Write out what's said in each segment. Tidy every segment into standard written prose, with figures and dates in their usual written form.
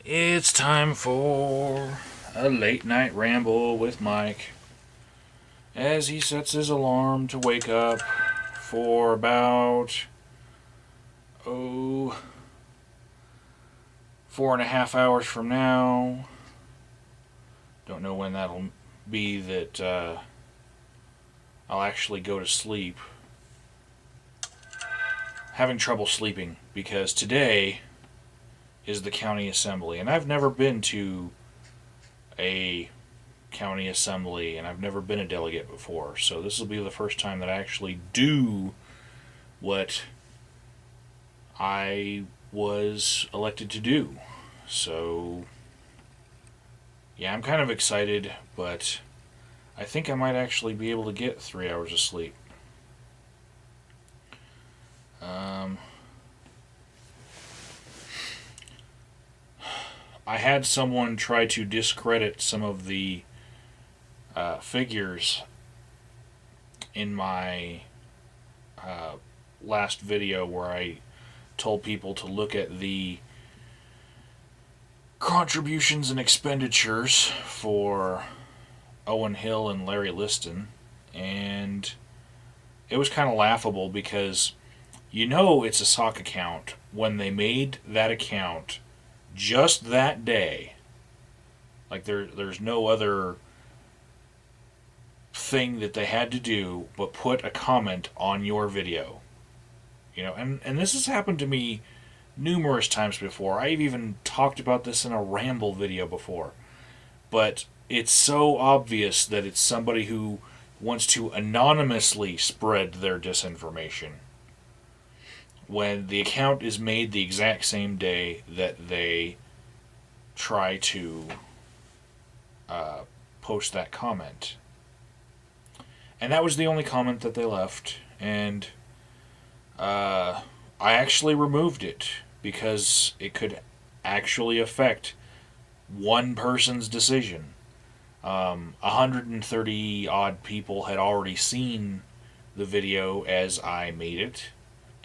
It's time for a late night ramble with Mike as he sets his alarm to wake up for about, oh, 4.5 hours from now. Don't know when that'll be that I'll actually go to sleep. Having trouble sleeping because today is the county assembly, and I've never been to a county assembly, and I've never been a delegate before, so this will be the first time that I actually do what I was elected to do. So, yeah, I'm kind of excited, but I think I might actually be able to get 3 hours of sleep. Um, I had someone try to discredit some of the figures in my uh, last video where I told people to look at the contributions and expenditures for Owen Hill and Larry Liston, and it was kind of laughable because it's a sock account when they made that account just that day. Like there's no other thing that they had to do but put a comment on your video. And this has happened to me numerous times before. I've even talked about this in a Ramble video before. But it's so obvious that it's somebody who wants to anonymously spread their disinformation when the account is made the exact same day that they try to post that comment. And that was the only comment that they left, and I actually removed it because it could actually affect one person's decision. 130 odd people had already seen the video as I made it,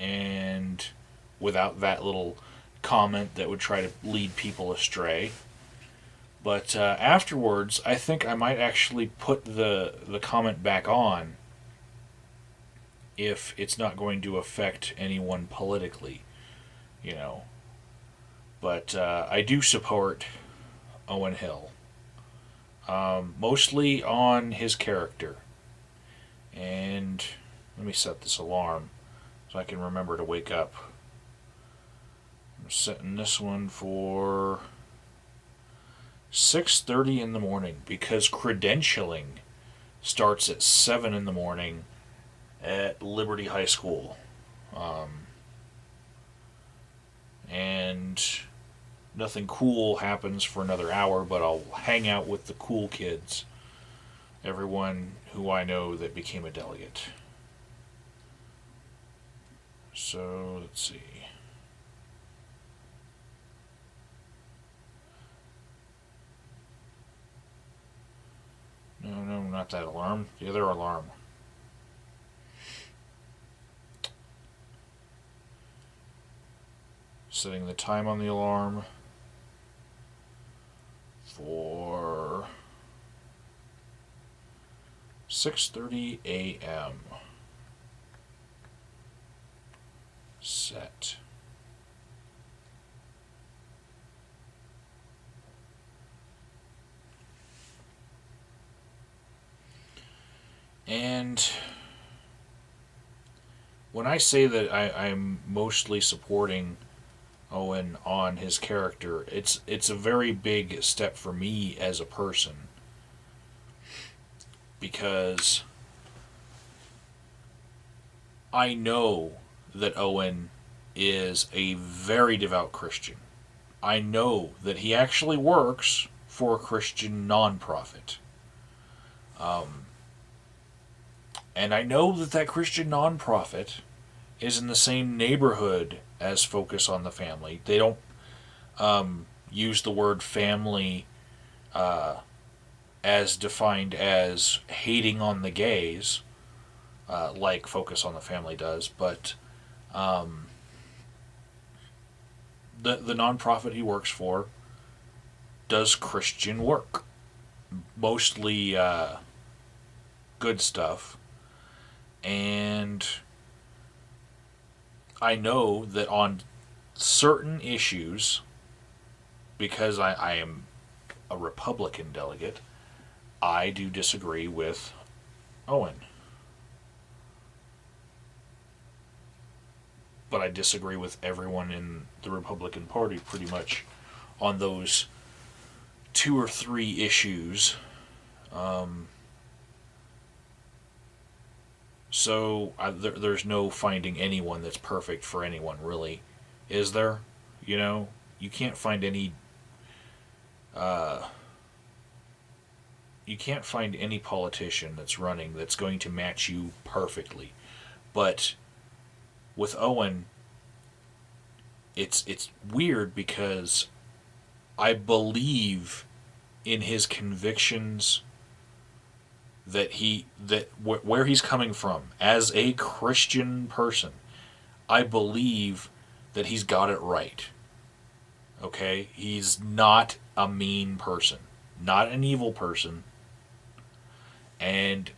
and without that little comment that would try to lead people astray. But afterwards, I think I might actually put the comment back on if it's not going to affect anyone politically, you know. But I do support Owen Hill, mostly on his character. And let me set this alarm so I can remember to wake up. I'm setting this one for 6:30 in the morning because credentialing starts at 7 in the morning at Liberty High School. And nothing cool happens for another hour, but I'll hang out with the cool kids. Everyone who I know that became a delegate. So, let's see. No, not that alarm. The other alarm. Setting the time on the alarm for 6:30 a.m. Set. And when I say that I'm mostly supporting Owen on his character, it's a very big step for me as a person, because I know that Owen is a very devout Christian. I know that he actually works for a Christian nonprofit. And I know that Christian nonprofit is in the same neighborhood as Focus on the Family. They don't use the word family as defined as hating on the gays, like Focus on the Family does, but the nonprofit he works for does Christian work. Mostly good stuff. And I know that on certain issues, because I am a Republican delegate, I do disagree with Owen. But I disagree with everyone in the Republican Party pretty much on those 2 or 3 issues. There's no finding anyone that's perfect for anyone, really. Is there? You can't find any. You can't find any politician that's running that's going to match you perfectly. But with Owen, it's weird because I believe in his convictions that where he's coming from as a Christian person. I believe that he's got it right. Okay? He's not a mean person, not an evil person. And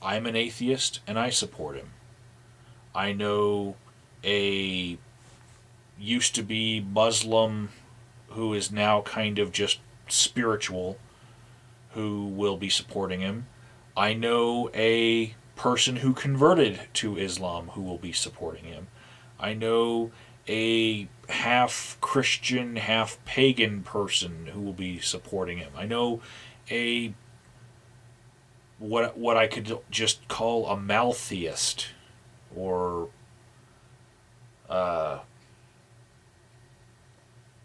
I'm an atheist and I support him. I know a used to be Muslim who is now kind of just spiritual who will be supporting him. I know a person who converted to Islam who will be supporting him. I know a half Christian, half pagan person who will be supporting him. I know a what I could just call a maltheist or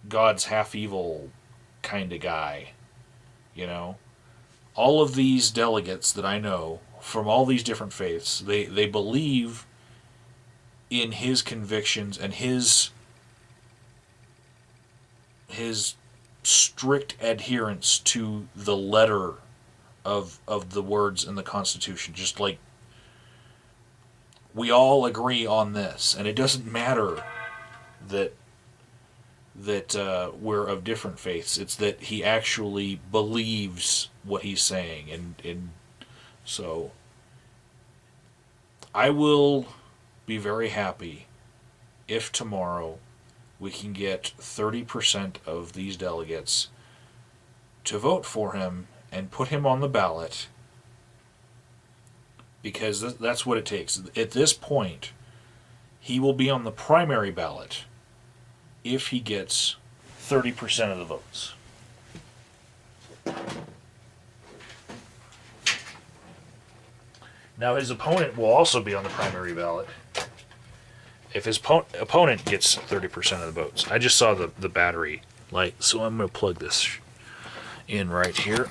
God's half evil kind of guy. All of these delegates that I know from all these different faiths, they believe in his convictions and his strict adherence to the letter of the words in the Constitution. Just like we all agree on this, and it doesn't matter that we're of different faiths. It's that he actually believes what he's saying, and so I will be very happy if tomorrow we can get 30% of these delegates to vote for him and put him on the ballot, because that's what it takes. At this point, he will be on the primary ballot if he gets 30% of the votes. Now his opponent will also be on the primary ballot if his opponent gets 30% of the votes. I just saw the battery light, so I'm going to plug this in right here.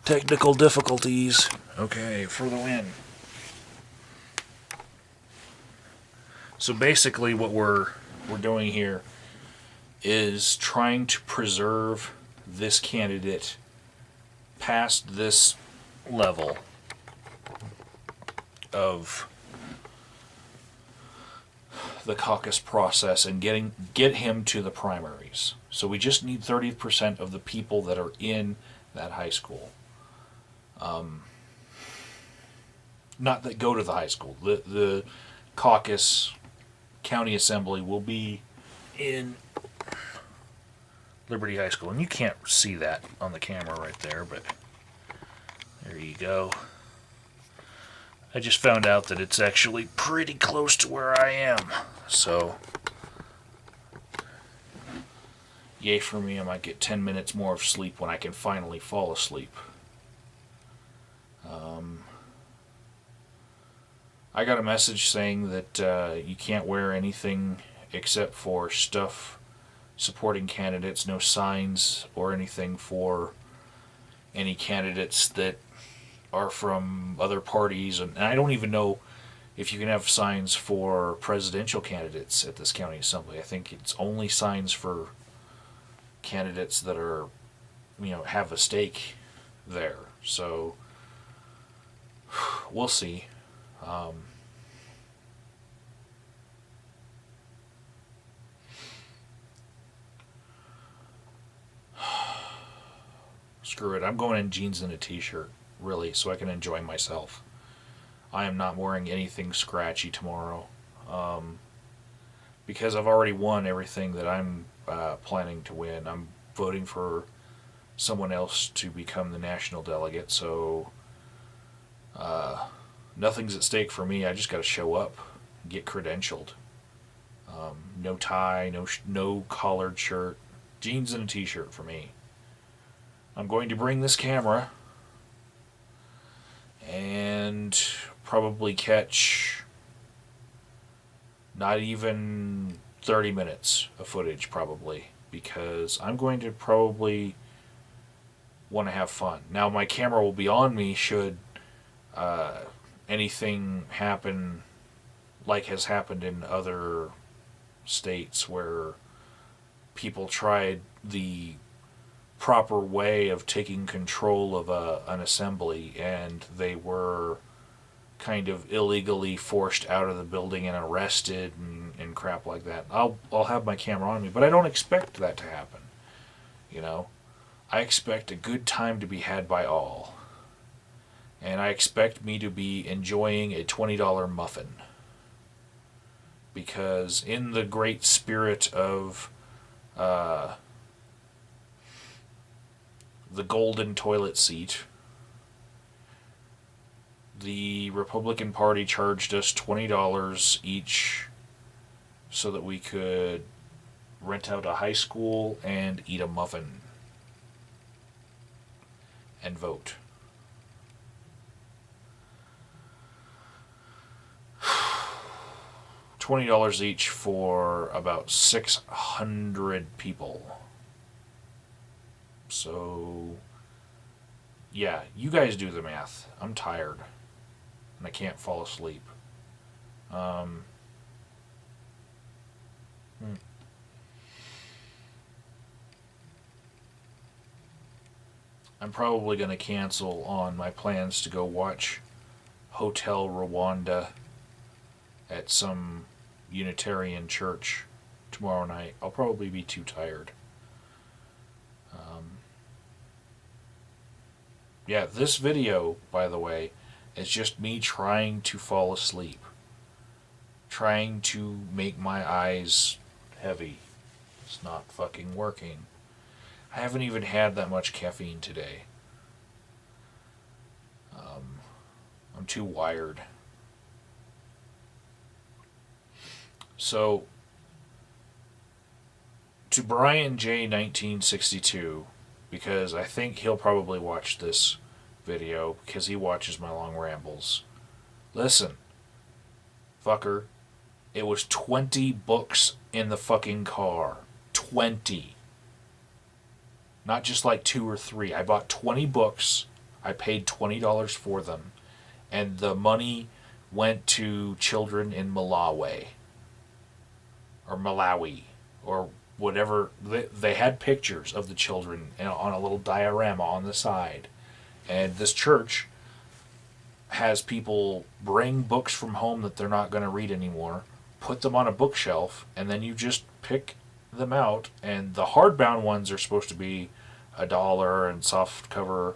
Technical difficulties. Okay, for the win. So basically what we're doing here is trying to preserve this candidate past this level of the caucus process and get him to the primaries. So we just need 30% of the people that are in that high school. Not that go to the high school. The caucus county assembly will be in Liberty High School. And you can't see that on the camera right there, but there you go. I just found out that it's actually pretty close to where I am. So, yay for me, I might get 10 minutes more of sleep when I can finally fall asleep. I got a message saying that you can't wear anything except for stuff supporting candidates, no signs or anything for any candidates that are from other parties. And I don't even know if you can have signs for presidential candidates at this county assembly. I think it's only signs for candidates that are, have a stake there. So we'll see. Screw it. I'm going in jeans and a t-shirt, really, so I can enjoy myself. I am not wearing anything scratchy tomorrow. Because I've already won everything that I'm planning to win. I'm voting for someone else to become the national delegate, so nothing's at stake for me. I just got to show up, get credentialed. No tie, no collared shirt, jeans and a t-shirt for me. I'm going to bring this camera and probably catch not even 30 minutes of footage, probably, because I'm going to probably want to have fun. Now, my camera will be on me should anything happen like has happened in other states where people tried the proper way of taking control of an assembly and they were kind of illegally forced out of the building and arrested and crap like that. I'll have my camera on me, but I don't expect that to happen. You know, I expect a good time to be had by all. And I expect me to be enjoying a $20 muffin. Because in the great spirit of the golden toilet seat, the Republican Party charged us $20 each so that we could rent out a high school and eat a muffin and vote. $20 each for about 600 people. So, yeah, you guys do the math. I'm tired. And I can't fall asleep. I'm probably going to cancel on my plans to go watch Hotel Rwanda at some Unitarian church tomorrow night. I'll probably be too tired. Yeah, this video, by the way, is just me trying to fall asleep. Trying to make my eyes heavy. It's not fucking working. I haven't even had that much caffeine today. I'm too wired. So, to Brian J. 1962, because I think he'll probably watch this video because he watches my long rambles. Listen, fucker, it was 20 books in the fucking car. 20. Not just like 2 or 3. I bought 20 books. I paid $20 for them. And the money went to children in Malawi. Or Malawi. Or whatever. They had pictures of the children on a little diorama on the side. And this church has people bring books from home that they're not going to read anymore, put them on a bookshelf, and then you just pick them out. And the hardbound ones are supposed to be $1 and soft cover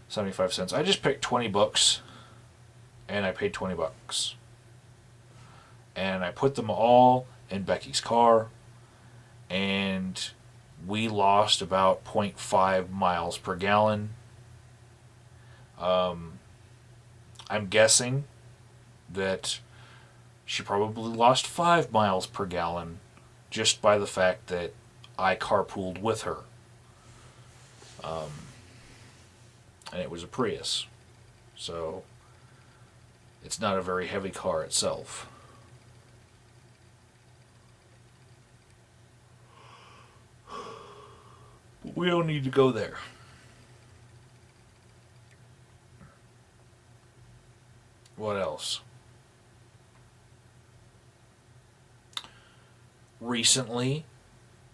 75 cents. I just picked 20 books and I paid $20. And I put them all in Becky's car, and we lost about 0.5 miles per gallon. I'm guessing that she probably lost 5 miles per gallon just by the fact that I carpooled with her. And it was a Prius. So, it's not a very heavy car itself. But we don't need to go there. What else? Recently,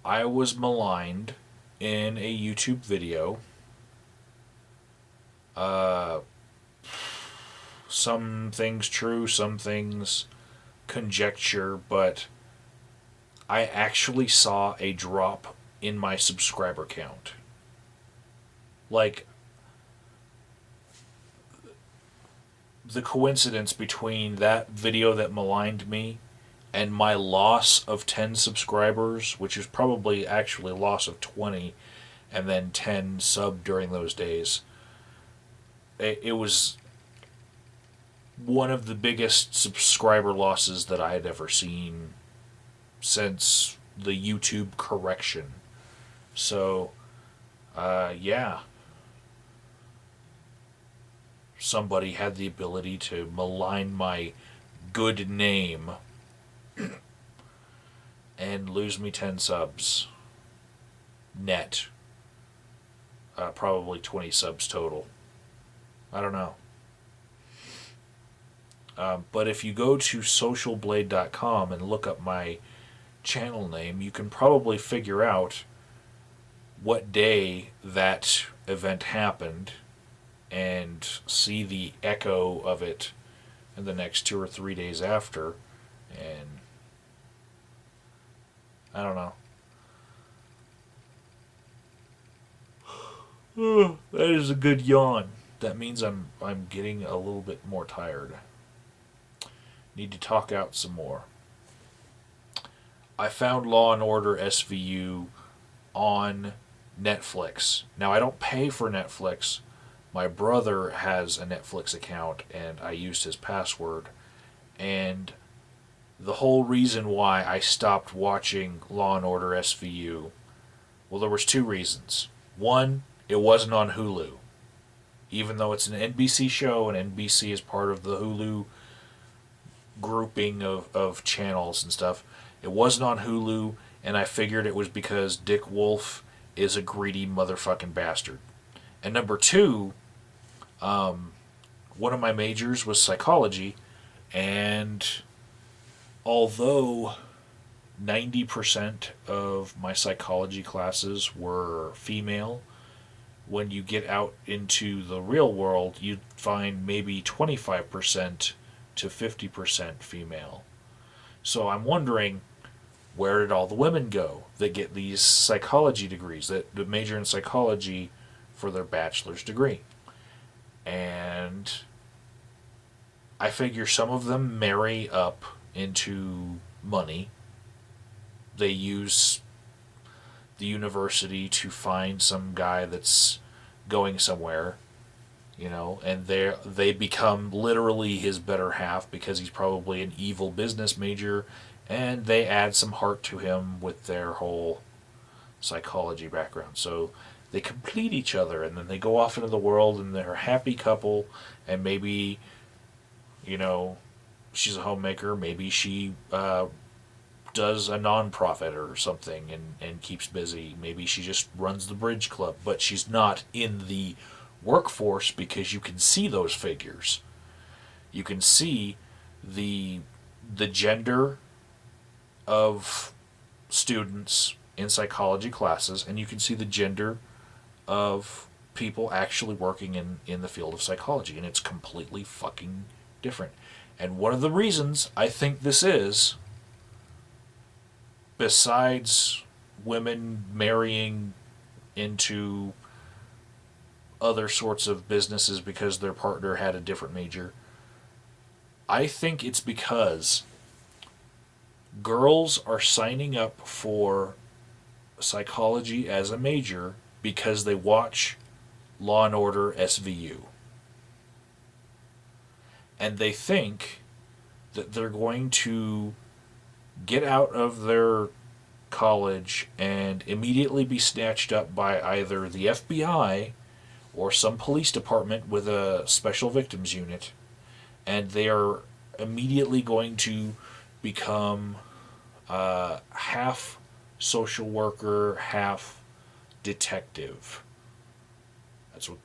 I was maligned in a YouTube video. Some things true, some things conjecture, but I actually saw a drop in my subscriber count. Like, the coincidence between that video that maligned me and my loss of 10 subscribers, which is probably actually a loss of 20, and then 10 sub during those days, it was one of the biggest subscriber losses that I had ever seen since the YouTube correction. So, yeah. Somebody had the ability to malign my good name and lose me 10 subs. Net. Probably 20 subs total. I don't know. But if you go to socialblade.com and look up my channel name, you can probably figure out what day that event happened and see the echo of it in the next 2 or 3 days after. And I don't know. That is a good yawn. That means I'm getting a little bit more tired. Need to talk out some more. I found Law and Order SVU on Netflix. Now, I don't pay for Netflix. My brother has a Netflix account, and I used his password. And the whole reason why I stopped watching Law and Order SVU, well, there was 2 reasons. One, it wasn't on Hulu. Even though it's an NBC show, and NBC is part of the Hulu grouping of channels and stuff, it wasn't on Hulu, and I figured it was because Dick Wolf is a greedy motherfucking bastard. And number 2, one of my majors was psychology, and although 90% of my psychology classes were female, when you get out into the real world, you'd find maybe 25% to 50% female. So I'm wondering, where did all the women go that get these psychology degrees, that major in psychology for their bachelor's degree? And I figure some of them marry up into money. They use the university to find some guy that's going somewhere, and they become literally his better half because he's probably an evil business major, and they add some heart to him with their whole psychology background. So they complete each other, and then they go off into the world, and they're a happy couple, and maybe, she's a homemaker, maybe she does a non-profit or something and keeps busy. Maybe she just runs the bridge club, but she's not in the workforce because you can see those figures. You can see the gender of students in psychology classes, and you can see the gender of people actually working in the field of psychology, and it's completely fucking different. And one of the reasons I think this is, besides women marrying into other sorts of businesses because their partner had a different major, I think it's because girls are signing up for psychology as a major because they watch Law and Order SVU. And they think that they're going to get out of their college and immediately be snatched up by either the FBI or some police department with a special victims unit, and they are immediately going to become half social worker, half detective. That's what,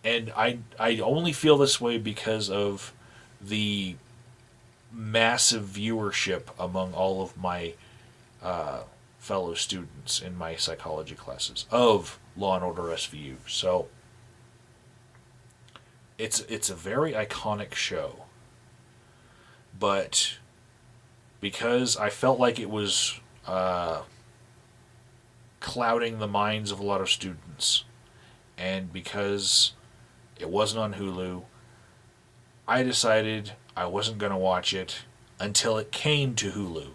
and I only feel this way because of the massive viewership among all of my fellow students in my psychology classes of Law and Order SVU. So it's a very iconic show, but because I felt like it was clouding the minds of a lot of students. And because it wasn't on Hulu, I decided I wasn't going to watch it until it came to Hulu.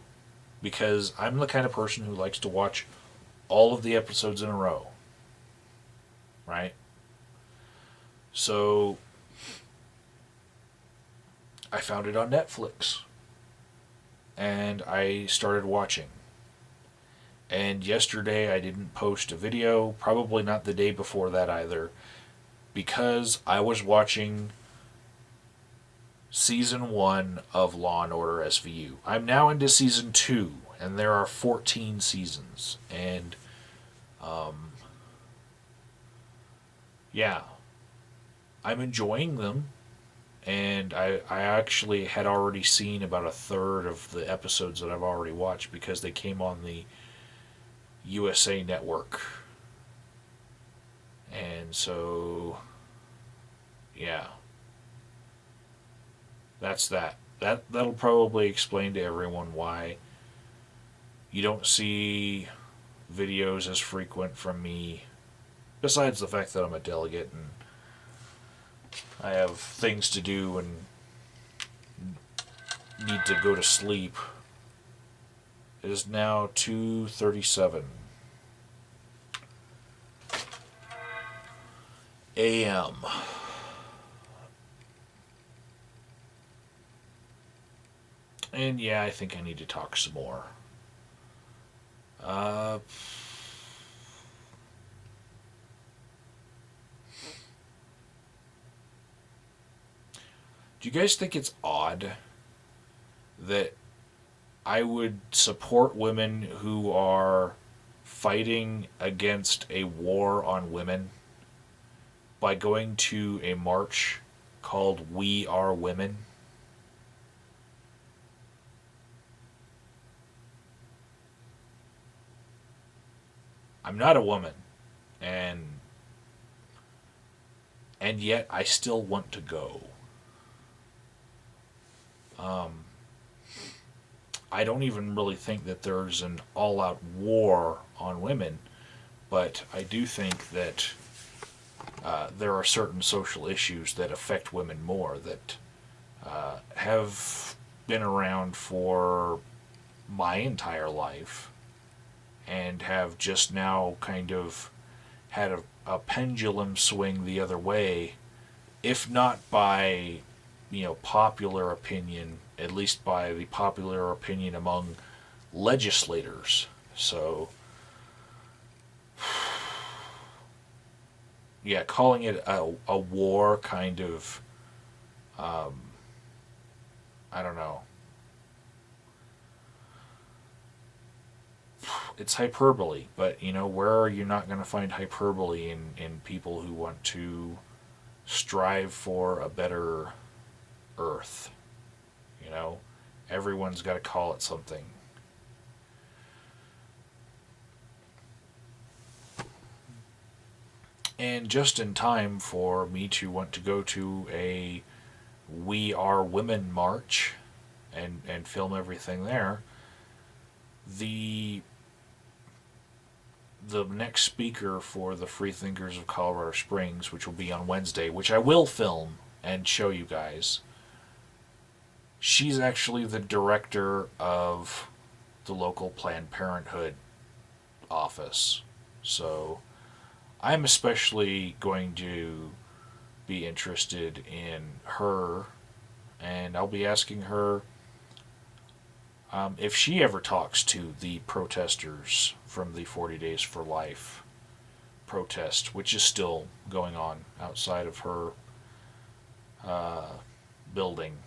Because I'm the kind of person who likes to watch all of the episodes in a row. Right? So I found it on Netflix. And I started watching. And yesterday I didn't post a video, probably not the day before that either, because I was watching season 1 of Law and Order SVU. I'm now into season 2, and there are 14 seasons. And, yeah, I'm enjoying them. And I actually had already seen about a third of the episodes that I've already watched because they came on the USA Network. And so, yeah. That's that. That'll probably explain to everyone why you don't see videos as frequent from me, besides the fact that I'm a delegate and I have things to do and need to go to sleep. It is now 2:37 a.m. And yeah, I think I need to talk some more. Do you guys think it's odd that I would support women who are fighting against a war on women by going to a march called We Are Women? I'm not a woman, and yet I still want to go. I don't even really think that there's an all-out war on women, but I do think that there are certain social issues that affect women more that have been around for my entire life and have just now kind of had a pendulum swing the other way, if not by popular opinion, at least by the popular opinion among legislators. So, yeah, calling it a war kind of, I don't know. It's hyperbole, but where are you not going to find hyperbole in people who want to strive for a better earth? Everyone's got to call it something. And just in time for me to want to go to a We Are Women march and film everything there, the next speaker for the Freethinkers of Colorado Springs, which will be on Wednesday, which I will film and show you guys, she's actually the director of the local Planned Parenthood office. So I'm especially going to be interested in her, and I'll be asking her if she ever talks to the protesters from the 40 Days for Life protest, which is still going on outside of her building.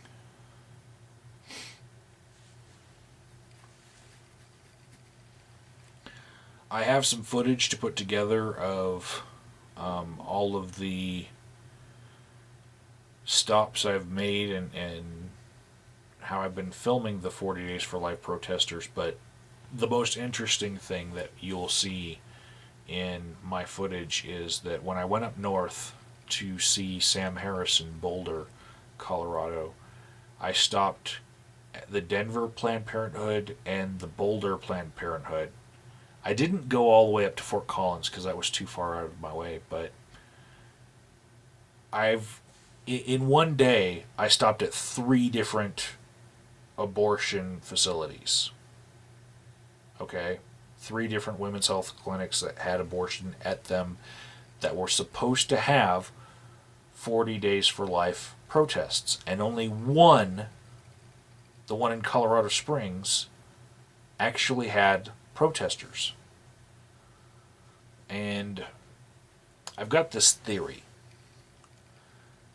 I have some footage to put together of all of the stops I've made and how I've been filming the 40 Days for Life protesters, but the most interesting thing that you'll see in my footage is that when I went up north to see Sam Harris in Boulder, Colorado, I stopped at the Denver Planned Parenthood and the Boulder Planned Parenthood. I didn't go all the way up to Fort Collins because that was too far out of my way, but I've in one day I stopped at 3 different abortion facilities. Okay? 3 different women's health clinics that had abortion at them that were supposed to have 40 Days for Life protests. And only one, the one in Colorado Springs, actually had protesters. And I've got this theory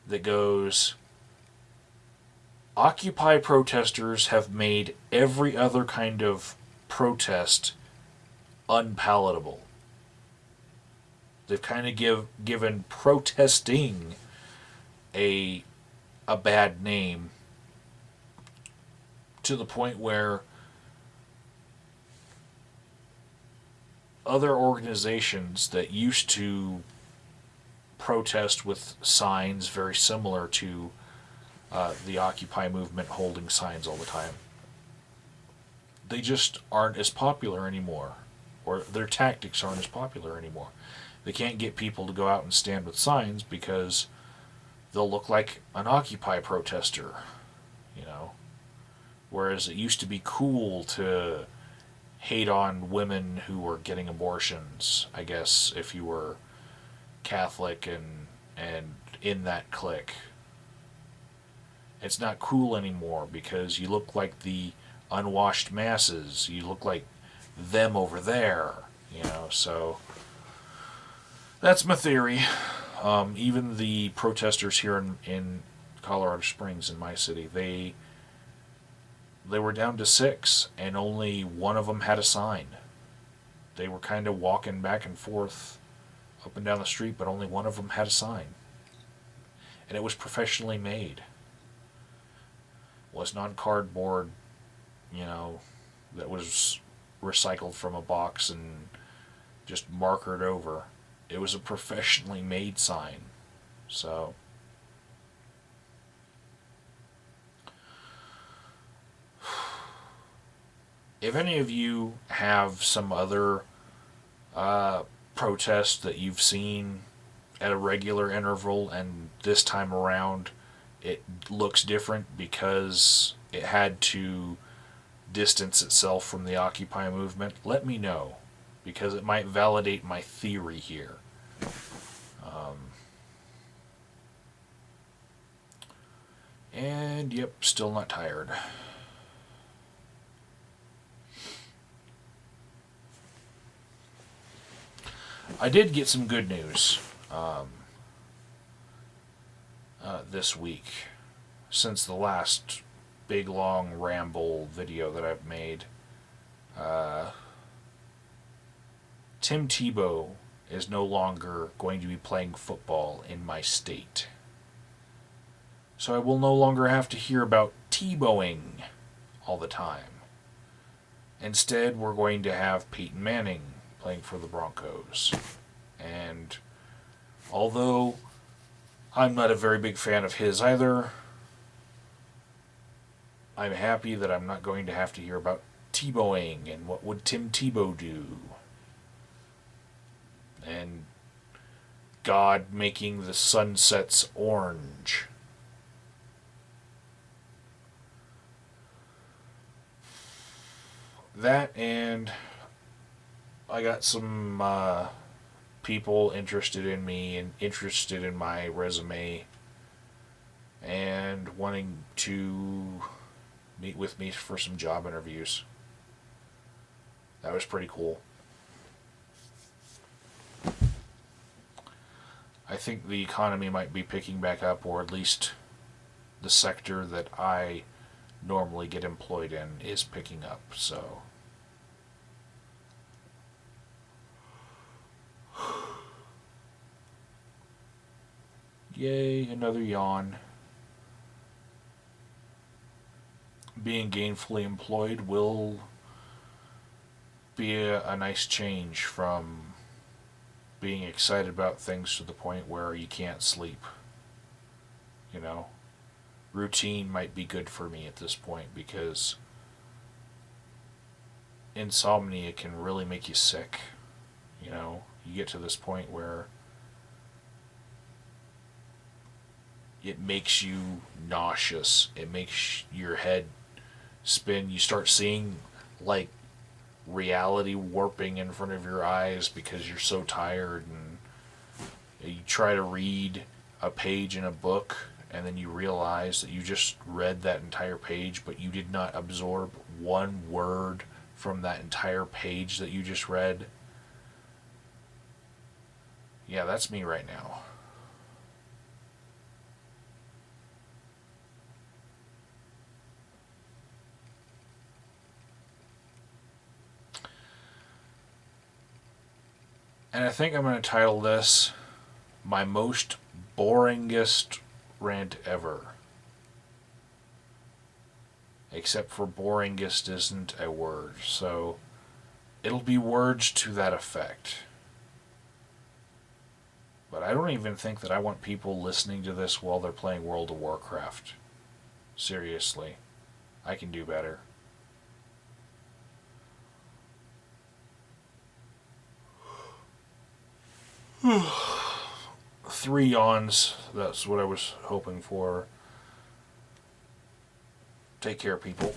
that goes, Occupy protesters have made every other kind of protest unpalatable. They've kind of given protesting a bad name to the point where other organizations that used to protest with signs very similar to the Occupy movement holding signs all the time, they just aren't as popular anymore, or their tactics aren't as popular anymore. They can't get people to go out and stand with signs because they'll look like an Occupy protester, you know. Whereas it used to be cool to hate on women who were getting abortions, I guess, if you were Catholic and in that clique. It's not cool anymore because you look like the unwashed masses. You look like them over there, you know. So that's my theory. Even the protesters here in Colorado Springs, in my city, they were down to 6, and only one of them had a sign. They were kind of walking back and forth up and down the street, but only one of them had a sign. And it was professionally made. It wasn't on cardboard, you know, that was recycled from a box and just markered over. It was a professionally made sign. So if any of you have some other protest that you've seen at a regular interval and this time around it looks different because it had to distance itself from the Occupy movement, let me know, because it might validate my theory here. And yep, still not tired. I did get some good news this week since the last big long ramble video that I've made. Tim Tebow is no longer going to be playing football in my state. So I will no longer have to hear about Tebowing all the time. Instead, we're going to have Peyton Manning playing for the Broncos. And although I'm not a very big fan of his either, I'm happy that I'm not going to have to hear about Tebowing and what would Tim Tebow do. And God making the sunsets orange. That, and I got some people interested in me and interested in my resume and wanting to meet with me for some job interviews. That was pretty cool. I think the economy might be picking back up, or at least the sector that I normally get employed in is picking up, so yay, another yawn. Being gainfully employed will be a nice change from being excited about things to the point where you can't sleep. You know? Routine might be good for me at this point because insomnia can really make you sick. You know, you get to this point where it makes you nauseous. It makes your head spin. You start seeing like reality warping in front of your eyes because you're so tired, and you try to read a page in a book and then you realize that you just read that entire page but you did not absorb one word from that entire page that you just read. Yeah, that's me right now. And I think I'm going to title this My Most Boringest Rant Ever. Except for boringest isn't a word, so it'll be words to that effect. But I don't even think that I want people listening to this while they're playing World of Warcraft. Seriously. I can do better. Three yawns. That's what I was hoping for. Take care, people.